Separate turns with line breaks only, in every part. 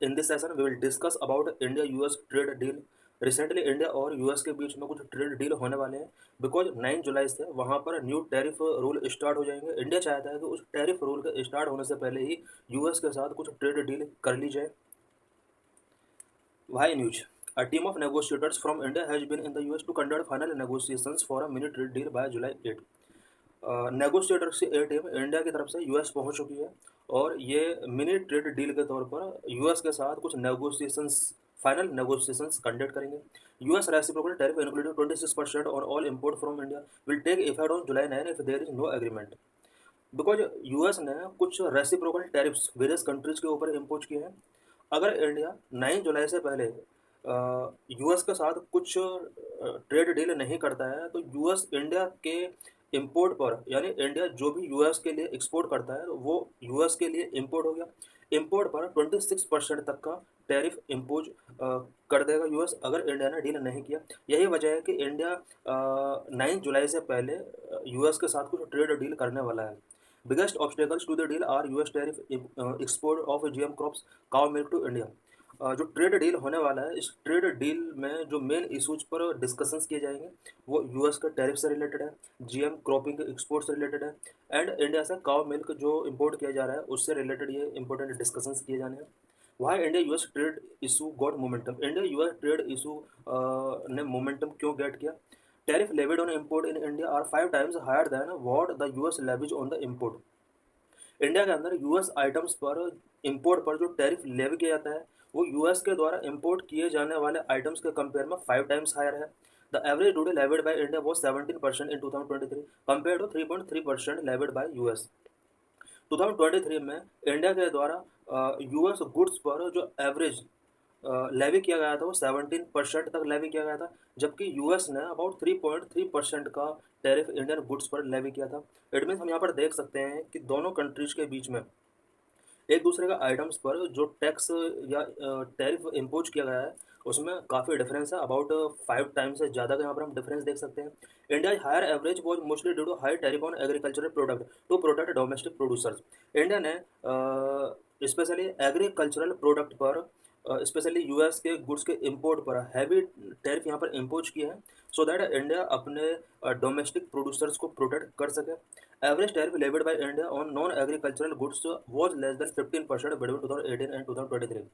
In this session, we will discuss about India-US trade deal. Recently India और US के बीच में कुछ ट्रेड डील होने वाले हैं बिकॉज 9 जुलाई से वहाँ पर न्यू टैरिफ रूल स्टार्ट हो जाएंगे। इंडिया चाहता है कि उस टैरिफ रूल के स्टार्ट होने से पहले ही यूएस के साथ कुछ ट्रेड डील कर ली जाए। Why news A team of negotiators from India has been in the US to conduct final negotiations for a mini trade deal by July 8। Negotiator से ए टीम इंडिया की तरफ से यूएस पहुंच चुकी है और ये मिनी ट्रेड डील के तौर पर यूएस के साथ कुछ नेगोशिएशंस फाइनल नेगोशिएशंस कंडक्ट करेंगे। US reciprocal tariff including 26% on all import from India will take effect on July 9 if there is no agreement. Because US ने कुछ रेसिप्रोकल टैरिफ्स वेरियस कंट्रीज के ऊपर इम्पोज किए हैं। अगर इंडिया 9 जुलाई से पहले यूएस के साथ कुछ ट्रेड डील नहीं करता है तो यूएस इंडिया के इंपोर्ट पर, यानी इंडिया जो भी यूएस के लिए एक्सपोर्ट करता है वो यूएस के लिए इंपोर्ट हो गया। इंपोर्ट पर 26% तक का टैरिफ इम्पोज कर देगा यूएस अगर इंडिया ने डील नहीं किया। यही वजह है कि इंडिया 9 जुलाई से पहले यूएस के साथ कुछ ट्रेड डील करने वाला है। Biggest obstacles to the deal are US tariff export of GM crops cow milk to India. जो ट्रेड डील होने वाला है, इस ट्रेड डील में जो मेन इशूज पर डिस्कशंस किए जाएंगे वो यूएस के टैरिफ से रिलेटेड है, जीएम क्रॉपिंग के एक्सपोर्ट से रिलेटेड है एंड इंडिया से काउ मिल्क जो इंपोर्ट किया जा रहा है उससे रिलेटेड ये इंपॉर्टेंट डिस्कशंस किए जाने हैं। Why India US trade issue got momentum. India US trade issue ने मोमेंटम क्यों गेट किया? Tariff levied on import in India are 5 times higher than what the US levies on the import. India के अंदर US items पर import पर जो tariff levy किया जाता है वो यूएस के द्वारा इंपोर्ट किए जाने वाले आइटम्स के कंपेयर में 5 times हायर है। The average duty levied by India was 17% in 2023 compare to 3.3% levied by US. 2023 में इंडिया के द्वारा यूएस गुड्स पर जो एवरेज लेवी किया गया था वो 17% तक लेवी किया गया था, जबकि यूएस ने अबाउट 3.3% का टैरिफ इंडियन गुड्स पर लेवी किया था। इट मीन्स हम यहाँ पर देख सकते हैं कि दोनों कंट्रीज के बीच में एक दूसरे का आइटम्स पर जो टैक्स या टैरिफ इम्पोज किया गया है उसमें काफ़ी डिफरेंस है। अबाउट 5 times से ज़्यादा का यहाँ पर हम डिफरेंस देख सकते हैं। India higher average was mostly due to high tariff on agricultural product to protect domestic producers. India ने स्पेशली एग्रीकल्चरल प्रोडक्ट पर स्पेशली यूएस के गुड्स के इंपोर्ट पर हैवी टैरिफ यहाँ पर इम्पोज किए हैं सो दैट इंडिया अपने डोमेस्टिक प्रोड्यूसर्स को प्रोटेक्ट कर सके। Average tariff levied by India on non agricultural goods was less than 15% between 2018 and 2023।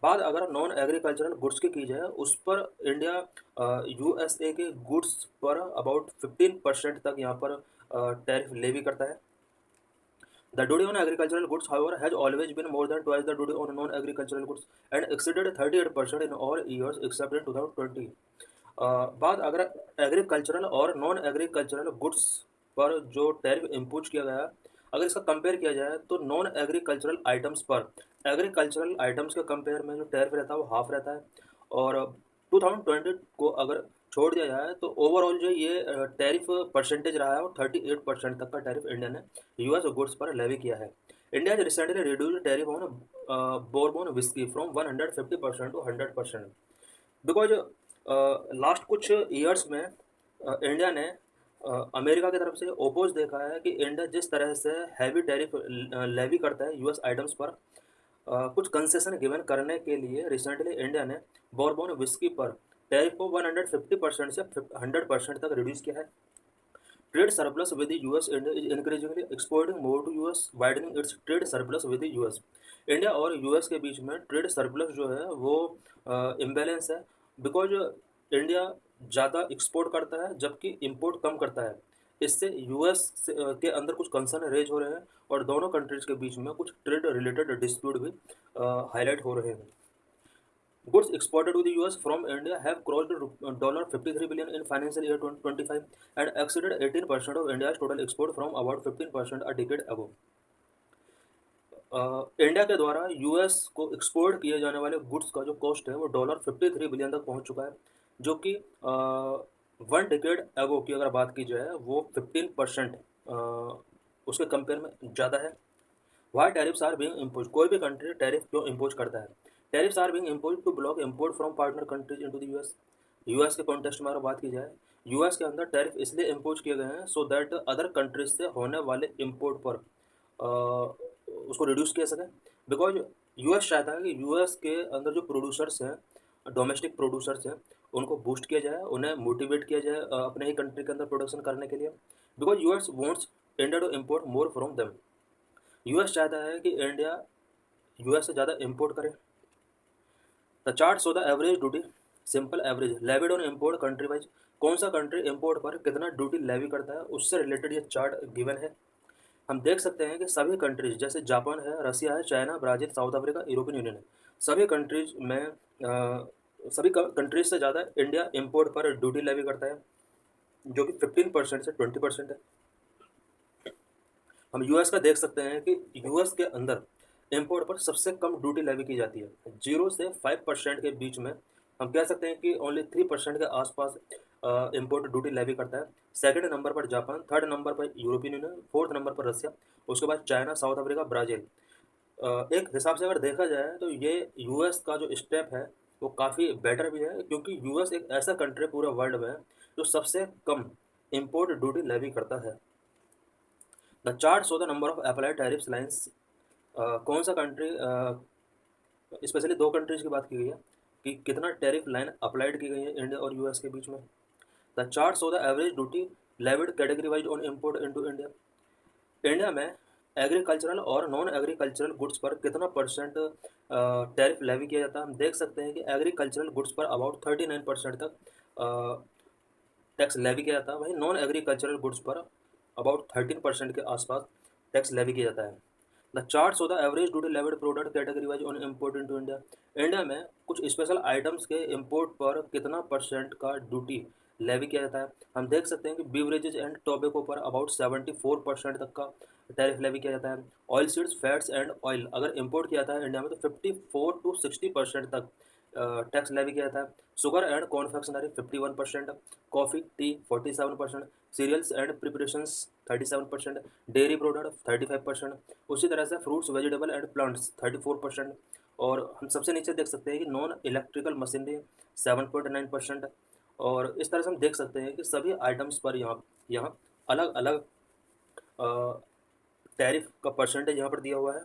बात अगर नॉन एग्रीकल्चरल गुड्स की जाए उस पर इंडिया यूएसए के गुड्स पर अबाउट 15% तक यहाँ पर टैरिफ लेवी करता है। The duty on agricultural goods, however, has always been more than twice the duty on non-agricultural goods and exceeded 38% in all years except in 2020। बात अगर एग्रीकल्चरल और नॉन एग्रीकल्चरल गुड्स पर जो टैरिफ इम्पोज किया गया, अगर इसका कंपेयर किया जाए तो नॉन एग्रीकल्चरल आइटम्स पर एग्रीकल्चरल आइटम्स के कंपेयर में जो टैरिफ रहता है वो हाफ रहता है। और 2020 को अगर छोड़ दिया जाए तो ओवरऑल जो ये टैरिफ परसेंटेज रहा है वो 38% तक का टैरिफ इंडिया ने यूएस गुड्स पर लेवी किया है। India has recently reduced tariff on bourbon whiskey from 150% to 100% because last कुछ ईयर्स में इंडिया ने अमेरिका की तरफ से ओपोज देखा है कि इंडिया जिस तरह से हैवी टैरिफ लेवी करता है यूएस आइटम्स पर, कुछ कंसेशन गिवन करने के लिए रिसेंटली इंडिया ने बॉर्बन विस्की पर टैरिफ को 150% से 100% तक रिड्यूस किया है। Trade surplus with US, India is increasingly exporting more to US widening its trade surplus with US. India और यूएस के बीच में ट्रेड सरप्लस जो है वो इम्बैलेंस है बिकॉज इंडिया ज़्यादा एक्सपोर्ट करता है जबकि इंपोर्ट कम करता है। इससे यूएस के अंदर कुछ कंसर्न रेज हो रहे हैं और दोनों कंट्रीज के बीच में कुछ ट्रेड रिलेटेड डिस्प्यूट भी हाईलाइट हो रहे हैं। Goods exported to the US from India have crossed $53 billion in financial year 2025 and exceeded 18% of India's total export from about 15% a decade ago। India के द्वारा यूएस को एक्सपोर्ट किए जाने वाले गुड्स का जो कॉस्ट है वो $53 बिलियन तक पहुंच चुका है, जो कि 1 decade ago की अगर बात की जाए वो 15% उसके कंपेयर में ज़्यादा है। Why tariffs are being impose, कोई भी कंट्री टैरिफ क्यों इम्पोज करता है? Tariffs are being impose to block import from partner countries into the US. US के कॉन्टेक्स्ट में अगर बात की जाए, यूएस के अंदर टैरिफ इसलिए इम्पोज किए गए हैं सो दैट अदर कंट्रीज से होने वाले इम्पोर्ट पर उसको रिड्यूस किया सके। बिकॉज यूएस चाहता है कि यूएस के अंदर जो प्रोड्यूसर्स हैं, डोमेस्टिक प्रोड्यूसर्स हैं, उनको बूस्ट किया जाए, उन्हें मोटिवेट किया जाए अपने ही कंट्री के अंदर प्रोडक्शन करने के लिए, because US wants India to import more from them. US चाहता है कि इंडिया यूएस से ज़्यादा इम्पोर्ट करे। The chart show the average duty, simple average levied on import country wise, कौन सा कंट्री इम्पोर्ट पर कितना ड्यूटी लेवी करता है उससे रिलेटेड ये चार्ट गिवन है। हम देख सकते हैं कि सभी कंट्रीज जैसे जापान है, रसिया है, China, Brazil, south Africa, European union है, सभी कंट्रीज में सभी कंट्रीज से ज़्यादा इंडिया इम्पोर्ट पर ड्यूटी लेवी करता है, जो कि 15% से 20% है। हम यूएस का देख सकते हैं कि यूएस के अंदर इम्पोर्ट पर सबसे कम ड्यूटी लेवी की जाती है, 0 से 5% के बीच में। हम कह सकते हैं कि ओनली 3% के आसपास इम्पोर्ट ड्यूटी लेवी करता है। सेकंड नंबर पर जापान, थर्ड नंबर पर यूरोपियन यूनियन, फोर्थ नंबर पर रसिया, उसके बाद चाइना, साउथ अफ्रीका, ब्राज़ील। एक हिसाब से अगर देखा जाए तो ये यूएस का जो स्टेप है वो काफ़ी बेटर भी है, क्योंकि यूएस एक ऐसा कंट्री पूरे वर्ल्ड में जो सबसे कम इम्पोर्ट ड्यूटी लेवी करता है। The chart show the number of applied tariffs lines, कौन सा कंट्री, स्पेशली दो कंट्रीज की बात की गई है कि कितना टैरिफ लाइन अप्लाइड की गई है इंडिया और यूएस के बीच में। The chart show the average duty levied category wise on import into India. India में एग्रीकल्चरल और नॉन एग्रीकल्चरल गुड्स पर कितना परसेंट टैरिफ लेवी किया जाता है। हम देख सकते हैं कि एग्रीकल्चरल गुड्स पर अबाउट 39% तक टैक्स लेवी किया जाता है, वहीं नॉन एग्रीकल्चरल गुड्स पर अबाउट 13% के आसपास टैक्स लेवी किया जाता है। The chart show the average duty levied product category wise on import into India. India में कुछ स्पेशल आइटम्स के इम्पोर्ट पर कितना परसेंट का ड्यूटी लेवी किया जाता है। हम देख सकते हैं कि बीवरेजेज एंड टोबैको पर अबाउट 74% तक का टैरिफ लेवी किया जाता है। Oil seeds, fats and oil अगर इम्पोर्ट किया जाता है इंडिया में तो 54 to 60% तक टैक्स लेवी किया जाता है। Sugar and confectionery 51%, coffee tea 47%, cereals and preparations 37%, dairy product 35%, उसी तरह से फ्रूट्स, वेजिटेबल एंड प्लांट्स 34%। और हम सबसे नीचे देख सकते हैं कि नॉन इलेक्ट्रिकल मशीनरी 7.9%। और इस तरह से हम देख सकते हैं कि सभी आइटम्स पर यहाँ यहाँ अलग अलग टैरिफ का परसेंटेज यहाँ पर दिया हुआ है।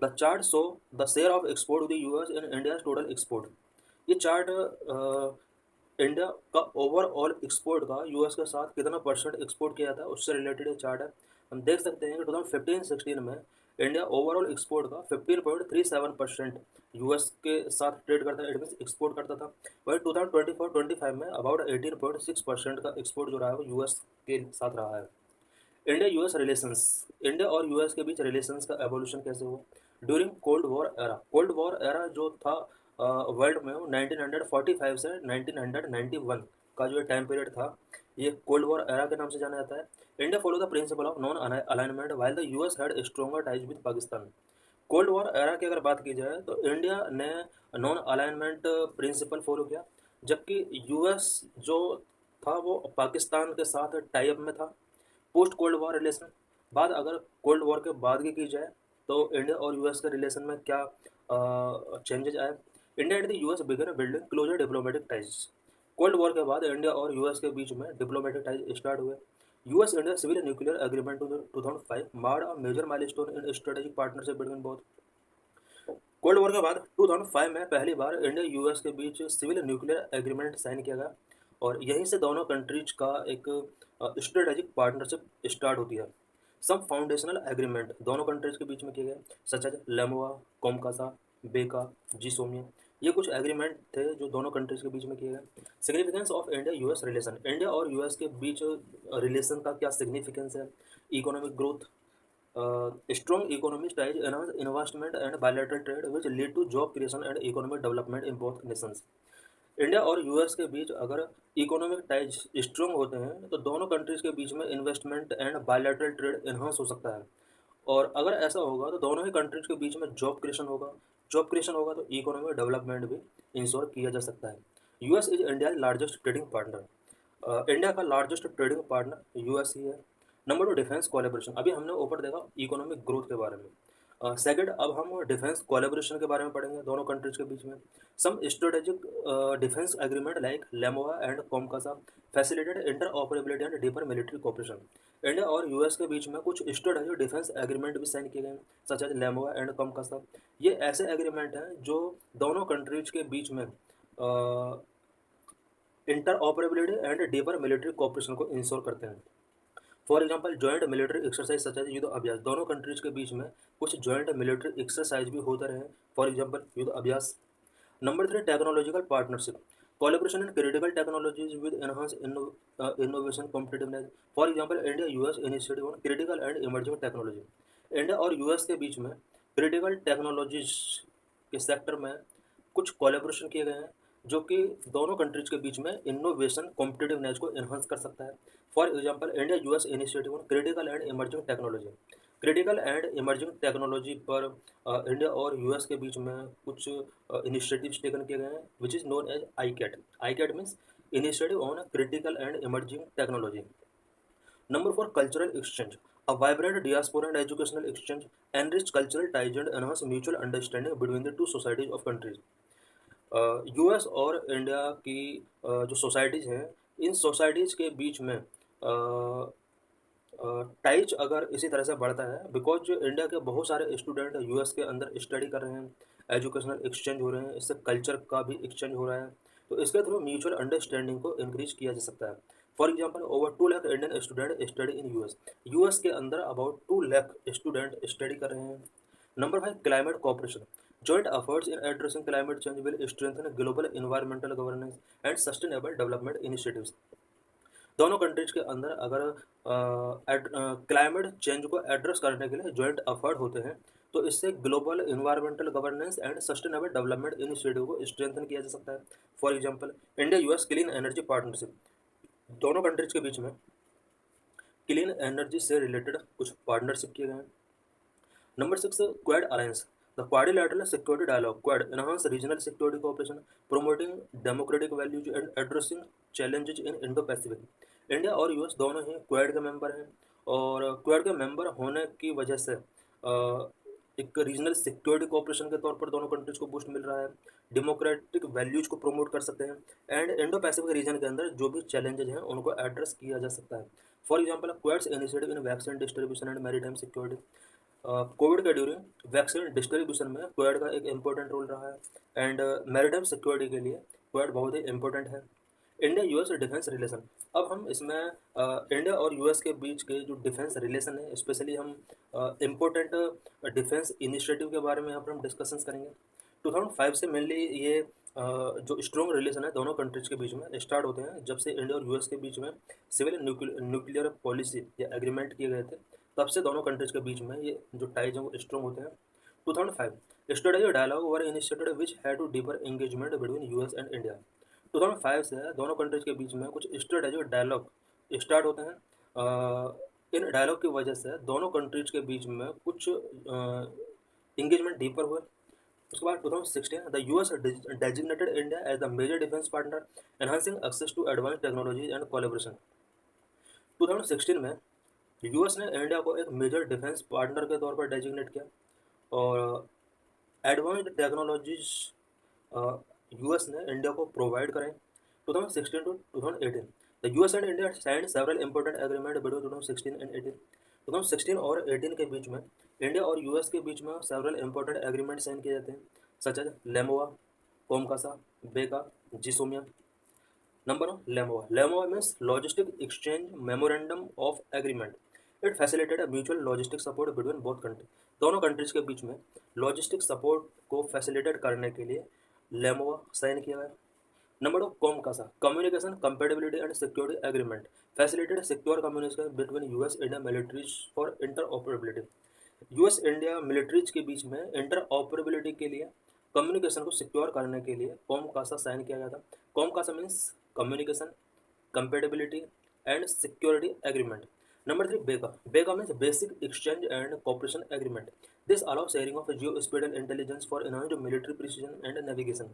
The chart show the share of export to the US in India total export. ये चार्ट इंडिया का ओवरऑल एक्सपोर्ट का यूएस के साथ कितना परसेंट एक्सपोर्ट किया था उससे रिलेटेड ये चार्ट है। हम देख सकते हैं कि 2015-16 में इंडिया ओवरऑल एक्सपोर्ट का 15.37% यूएस के साथ ट्रेड करता है, एक्सपोर्ट करता था। वही 2024-25 में अबाउट 18.6% का एक्सपोर्ट जो रहा है वो यूएस के साथ रहा है। इंडिया यूएस रिलेशंस, इंडिया और यूएस के बीच रिलेशंस का एवोल्यूशन कैसे हुआ during cold war era. Cold war era जो था वर्ल्ड में वो 1945 से 1991 का जो टाइम पीरियड था, ये कोल्ड वॉर एरा के नाम से जाना जाता है। India follow the principle of non alignment while the US had stronger ties with Pakistan. Cold war era की अगर बात की जाए तो इंडिया ने नॉन अलाइनमेंट प्रिंसिपल फॉलो किया, जबकि यूएस जो था वो पाकिस्तान के साथ टाई अप में था। पोस्ट कोल्ड वॉर रिलेशन, बाद अगर कोल्ड वॉर के बाद की जाए तो इंडिया और यूएस के रिलेशन में क्या चेंजेज आए। India and the US began building closer diplomatic ties. Cold war के बाद इंडिया और यूएस के बीच में डिप्लोमेटिक टाइज स्टार्ट हुए। US India civil nuclear agreement 2005 marked a major milestone in strategic partnership between both. Cold war के बाद 2005 में पहली बार इंडिया यूएस के बीच सिविल न्यूक्लियर एग्रीमेंट साइन किया गया, और यहीं से दोनों कंट्रीज का एक स्ट्रेटेजिक पार्टनरशिप स्टार्ट होती है। सम फाउंडेशनल एग्रीमेंट दोनों कंट्रीज के बीच में किए गए, सच एज लेमोआ, कोमकासा, बेका, जीसोमिया, ये कुछ एग्रीमेंट थे जो दोनों कंट्रीज के बीच में किए गए। Significance of India US relation, India और यूएस के बीच रिलेशन का क्या सिग्निफिकेंस है। Economic growth, strong economic ties enhance investment and bilateral trade which lead to job creation and economic development in both nations। India और US के बीच अगर economic ties strong होते हैं तो दोनों कंट्रीज के बीच में investment and bilateral trade enhance हो सकता है, और अगर ऐसा होगा तो दोनों ही कंट्रीज के बीच में जॉब क्रिएशन होगा। जॉब क्रिएशन होगा तो इकोनॉमिक डेवलपमेंट भी इंश्योर किया जा सकता है। US is India largest trading partner, India का लार्जेस्ट ट्रेडिंग पार्टनर यूएस ही है। नंबर 2 डिफेंस कोलैबोरेशन, अभी हमने ऊपर देखा इकोनॉमिक ग्रोथ के बारे में। सेकंड, अब हम डिफेंस कोलैबोरेशन के बारे में पढ़ेंगे दोनों कंट्रीज के बीच में। Some strategic defence agreement like LEMOA and COMCASA facilitate interoperability and deeper military cooperation. India और यूएस के बीच में कुछ स्ट्रेटेजिक डिफेंस एग्रीमेंट भी साइन किए गए हैं, such as LEMOA and COMCASA. ये ऐसे एग्रीमेंट हैं जो दोनों कंट्रीज के बीच में interoperability and deeper military cooperation को इंश्योर करते हैं। For example joint military exercise such as Yudh Abhyas, दोनों कंट्रीज के बीच में कुछ जॉइंट मिलिट्री एक्सरसाइज भी होते रहे। फॉर एग्जाम्पल युद्ध अभ्यास। Number 3, technological partnership, collaboration in critical technologies with enhance innovation competitiveness. For example India US initiative on critical and emerging technology. India और यूएस के बीच में क्रिटिकल टेक्नोलॉजीज के सेक्टर में कुछ कोलैबोरेशन किए गए हैं जो कि दोनों कंट्रीज के बीच में इनोवेशन कॉम्पिटिटिवनेस को एनहांस कर सकता है। For example India US initiative on critical and emerging technology. Critical and emerging technology पर इंडिया और यूएस के बीच में कुछ इनिशिएटिव्स टेकन किए गए हैं which is known as iCET. ICET means initiative on critical and emerging technology. Number 4, cultural exchange. A vibrant diaspora and educational exchange enrich cultural ties and enhance mutual understanding between the two societies of countries. US और India की जो societies हैं, इन societies के बीच में ties अगर इसी तरह से बढ़ता है, बिकॉज जो इंडिया के बहुत सारे स्टूडेंट यूएस के अंदर स्टडी कर रहे हैं, एजुकेशनल एक्सचेंज हो रहे हैं, इससे कल्चर का भी एक्सचेंज हो रहा है, तो इसके थ्रू म्यूचुअल अंडरस्टैंडिंग को इंक्रीज किया जा सकता है। For example over 2 lakh Indian student study in US. US के अंदर अबाउट 2 लाख स्टूडेंट स्टडी कर रहे हैं। Number 5, climate cooperation. Joint efforts in addressing climate change will strengthen global environmental governance and sustainable development initiatives. दोनों कंट्रीज के अंदर अगर climate change को एड्रेस करने के लिए जॉइंट एफर्ट होते हैं, तो इससे global environmental governance and sustainable development initiative को स्ट्रेंथन किया जा सकता है। For example India US clean energy partnership, दोनों कंट्रीज के बीच में क्लीन एनर्जी से रिलेटेड कुछ पार्टनरशिप किए गए हैं। Number 6, quad alliance. The Quadrilateral Security Dialogue (Quad) enhance regional security cooperation, promoting democratic values and addressing challenges in Indo-Pacific. India और यूएस दोनों ही क्वाड के मेंबर हैं, और क्वाड के मेंबर होने की वजह से एक रीजनल सिक्योरिटी कोऑपरेशन के तौर पर दोनों कंट्रीज को बूस्ट मिल रहा है, डेमोक्रेटिक वैल्यूज को प्रमोट कर सकते हैं, एंड इंडो पैसिफिक रीजन के अंदर जो भी चैलेंजेज हैं उनको एड्रेस किया जा सकता है। For example Quad's initiative in vaccine distribution and maritime security. Covid के ड्यूरिंग वैक्सीन डिस्ट्रीब्यूशन में क्वाड का एक इम्पोर्टेंट रोल रहा है, एंड मैरीटाइम सिक्योरिटी के लिए क्वाड बहुत ही इम्पोर्टेंट है। India US defence relation. अब हम इसमें इंडिया और यूएस के बीच के जो डिफेंस रिलेशन है, स्पेशली हम इम्पोर्टेंट डिफेंस इनिशिएटिव के बारे में यहाँ पर हम डिस्कशंस करेंगे। 2005 से मेनली ये जो स्ट्रॉन्ग रिलेशन है दोनों कंट्रीज के बीच में स्टार्ट होते हैं, जब से इंडिया और यूएस के बीच में सिविल न्यूक्लियर पॉलिसी या एग्रीमेंट किए गए थे, तब से दोनों कंट्रीज के बीच में ये जो टाइज हैं वो स्ट्रॉन्ग होते हैं। 2005 strategic dialogue were initiated which had to deeper engagement between US and India. 2005 से दोनों कंट्रीज के बीच में कुछ स्ट्रेटेजिक डायलॉग स्टार्ट होते हैं। इन डायलॉग की वजह से दोनों कंट्रीज के बीच में कुछ एंगेजमेंट डीपर हुए। उसके बाद 2016 the US designated India as the major defence partner enhancing access to advance technology and collaboration. 2016 में यूएस ने इंडिया को एक मेजर डिफेंस पार्टनर के तौर पर डेजिग्नेट किया, और एडवांस्ड टेक्नोलॉजीज यूएस ने इंडिया को प्रोवाइड करें। 2016 to 2018 the US and India signed several important agreement between 2016 and 18। 2016 और 18 के बीच में इंडिया और यूएस के बीच में सेवरल इंपॉर्टेंट एग्रीमेंट साइन किए जाते हैं, सच एज लेमोआ, कोमकासा, बेका, जिसोमिया। Number 1, LEMOA. LEMOA means Logistic Exchange Memorandum of Agreement. It facilitated a mutual logistic support between both countries. दोनों कंट्रीज के बीच में लॉजिस्टिक सपोर्ट को फैसिलिटेट करने के लिए लेमोआ साइन किया गया। Number 2, COMCASA, communication compatibility and security agreement, facilitate secure communication between US India militaries for interoperability. US India militaries के बीच में इंटरऑपरेबिलिटी के लिए कम्युनिकेशन को सिक्योर करने के लिए कोमकासा साइन किया गया था। COMCASA means communication compatibility and security agreement. Number 3, BECA. BECA means basic exchange and cooperation agreement. This allow sharing of geospatial intelligence for enhanced military precision and navigation.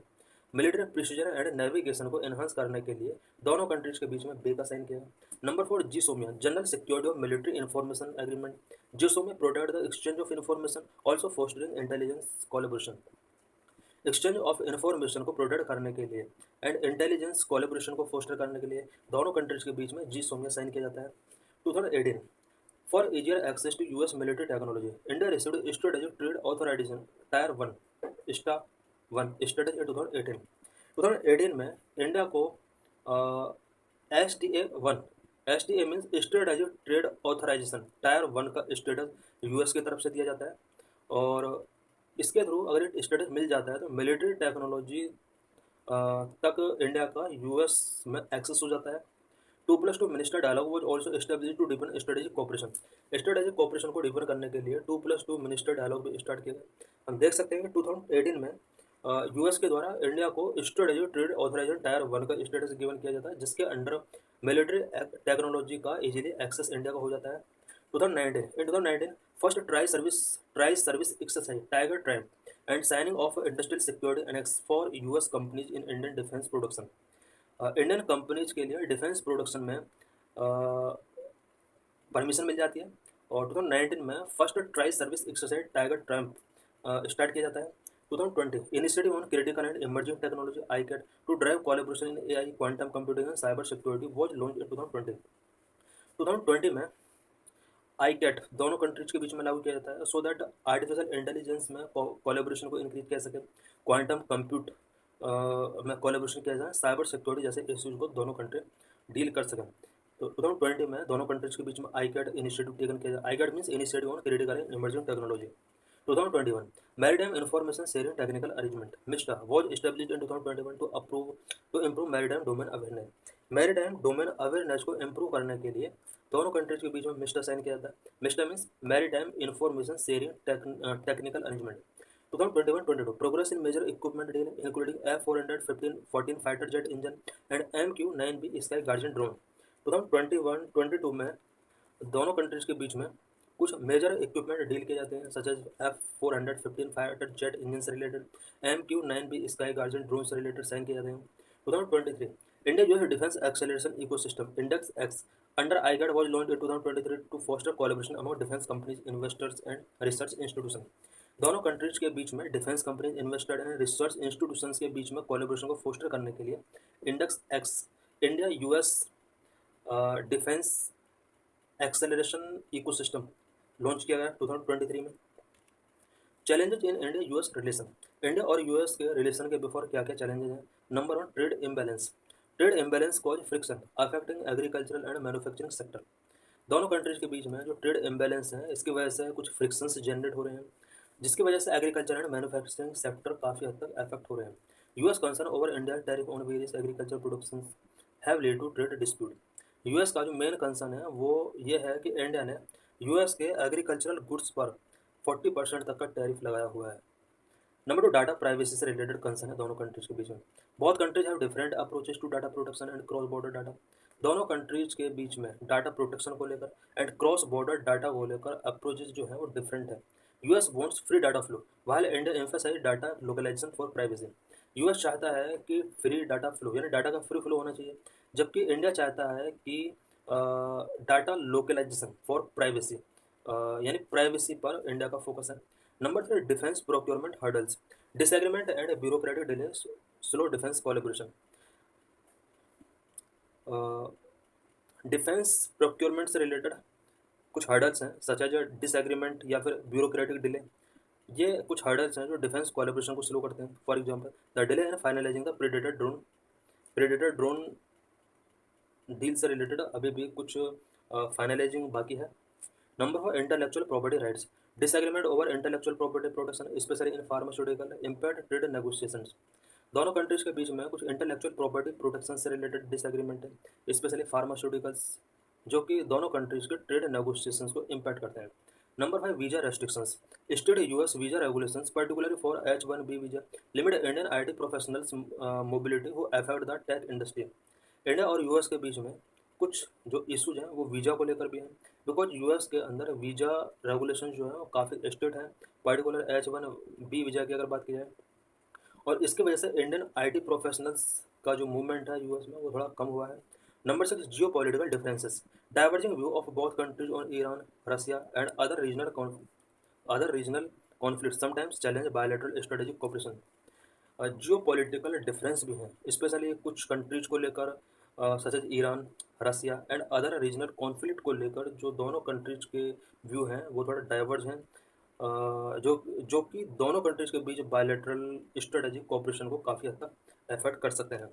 Military precision and navigation को enhance करने के लिए दोनों countries के बीच में बे का sign किया। Number 4 GSOMIA general security of military information agreement. GSOMIA protect the exchange of information also fostering intelligence collaboration. Exchange of information को प्रोटेक्ट करने के लिए एंड इंटेलिजेंस कोलेब्रेशन को फोस्टर करने के लिए दोनों कंट्रीज के बीच में जिसोमिया साइन किया जाता है। 2018 for easier access to US military technology India received strategic trade authorisation tier 1 स्टा 1 स्टेटस इन 2018। 2018 में इंडिया को S T A means strategic trade authorisation tier 1 का स्टेटस यूएस की तरफ से दिया जाता है, और इसके थ्रू अगर ये स्टेटस मिल जाता है तो मिलिट्री टेक्नोलॉजी तक इंडिया का यूएस में एक्सेस हो जाता है। 2+2 minister dialogue was also establish to defend strategic cooperation. Strategic cooperation को डिफेंड करने के लिए 2+2 मिनिस्टर डायलॉग भी स्टार्ट किया गया। हम देख सकते हैं कि 2018 में यूएस के द्वारा इंडिया को स्ट्रेटेजिक ट्रेड ऑथराइजेशन टायर 1 का स्टेटस गिवन किया जाता है, जिसके अंडर मिलिट्री टेक्नोलॉजी का इजीली एक्सेस इंडिया का हो जाता है। 2019 first tri service exercise Tiger Triumph and signing of industrial security annex for US companies in Indian defence production. Indian companies के लिए डिफेंस प्रोडक्शन में परमिशन मिल जाती है, और 2019 में first tri service exercise Tiger Triumph start किया जाता है। 2020 initiative on critical and emerging technology iCET to drive collaboration in AI quantum computing and cyber security was launched इन 2020। 2020 में आईकैट दोनों कंट्रीज के बीच में लागू किया जाता है सो दैट आर्टिफिशियल इंटेलिजेंस में कोलैबोरेशन को इंक्रीज किया सके, क्वांटम कंप्यूट में कोलैबोरेशन किया जाए, साइबर सिक्योरिटी जैसे इश्यूज को दोनों कंट्री डील कर सकें। तो 2020 में दोनों कंट्रीज के बीच में आईकैट इनिशिएटिव टेकन किया जाए। ICET means initiative on critical and emerging technology. 2021 maritime information sharing technical arrangement MISTA was established in 2021 to improve maritime domain awareness. Maritime domain awareness को इम्प्रूव करने के लिए दोनों कंट्रीज के बीच में मिस्टा साइन किया जाता है। MISTA means maritime information sharing technical arrangement. 2021-22 progress in major equipment deal including F414 fighter jet engine and MQ-9B Sky Guardian drone। 2021-22 में दोनों कंट्रीज के बीच में कुछ मेजर इक्विपमेंट डील किए जाते हैं, such as F415 fighter jet engine से related, MQ-9B sky guardian drone से रिलेटेड साइन किए जाते हैं। 2023 India US defence acceleration ecosystem index X under iCET was launched in 2023 to foster collaboration among defence companies, investors and research institution. दोनों countries के बीच में defence companies, investor and research institutions के बीच में कोलैबोरेशन को फोस्टर करने के लिए index X India US defence acceleration ecosystem launch किया गया 2023 में। Challenges in India US relation. India और यूएस के रिलेशन के बिफोर क्या क्या चैलेंजेस हैं? Number 1 trade imbalance. Trade imbalance cause friction affecting agricultural and manufacturing sector. दोनों कंट्रीज के बीच में जो ट्रेड इम्बैलेंस है, इसकी वजह से कुछ फ्रिक्शंस जनरेट हो रहे हैं, जिसकी वजह से एग्रीकल्चर एंड मैन्युफैक्चरिंग सेक्टर काफ़ी हद तक अफेक्ट हो रहे हैं। US concern over India tariff on various agriculture production have lead to trade dispute. US का जो मेन कंसर्न है वो ये है कि इंडिया ने यूएस के एग्रीकल्चरल गुड्स पर 40% तक का टैरिफ लगाया हुआ है। नंबर 2 डाटा प्राइवेसी से रिलेटेड कंसर्न है दोनों कंट्रीज के बीच में। बहुत countries have different approaches to data protection and cross border data. दोनों कंट्रीज के बीच में डाटा प्रोटेक्शन को लेकर एंड क्रॉस बॉर्डर डाटा को लेकर अप्रोचेस जो है वो डिफरेंट है। US wants free data flow while India emphasise data localisation for privacy. US चाहता है कि फ्री डाटा फ्लो यानी डाटा का फ्री फ्लो होना चाहिए, जबकि इंडिया चाहता है कि डाटा लोकलाइजेशन फॉर प्राइवेसी, यानी प्राइवेसी पर इंडिया का फोकस है। Number 3 defence procurement hurdles disagreement and bureaucratic delay slow defence collaboration. Defence procurement से रिलेटेड कुछ हर्डल्स हैं, सच एज डिसएग्रीमेंट या फिर ब्यूरोक्रेटिक डिले। ये कुछ हर्डल्स हैं जो डिफेंस कोलैबोरेशन को स्लो करते हैं। For example the delay in finalising the predator drone deal से रिलेटेड अभी भी कुछ फाइनलाइजिंग बाकी है। Number 4 intellectual property rights disagreement over intellectual property protection specially in pharmaceutical impact trade negotiations. दोनों कंट्रीज के बीच में कुछ इंटेलेक्चुअल प्रॉपर्टी प्रोटेक्शन से रिलेटेड डिसएग्रीमेंट है, स्पेशली फार्मास्यूटिकल्स, जो कि दोनों कंट्रीज के ट्रेड नेगोशिएशंस को इम्पैक्ट करते हैं। Number 5 visa restrictions state US visa regulations particularly for H-1B visa limit Indian IT professionals mobility who affect the tech industry. India और यूएस के बीच में कुछ जो इशूज हैं वो वीज़ा को लेकर भी हैं, बिकॉज यूएस के अंदर वीज़ा रेगुलेशन जो है वो काफ़ी स्ट्रिक्ट हैं, पर्टिकुलर H-1B वीज़ा की अगर बात की जाए। और इसकी वजह से इंडियन आईटी प्रोफेशनल्स का जो मूवमेंट है यूएस में वो थोड़ा कम हुआ है। Number 6, geopolitical differences. Diverging view of both countries on Iran, Russia and other regional conflict sometimes challenge bilateral strategic cooperation. Geopolitical difference भी हैं, स्पेशली कुछ कंट्रीज को लेकर, such as Iran, Russia and other regional conflict को लेकर जो दोनों countries के व्यू हैं वो थोड़ा डाइवर्ज हैं, जो कि दोनों कंट्रीज के बीच बायलैटरल स्ट्रेटेजिक कोऑपरेशन को काफ़ी हद तक अफेक्ट कर सकते हैं।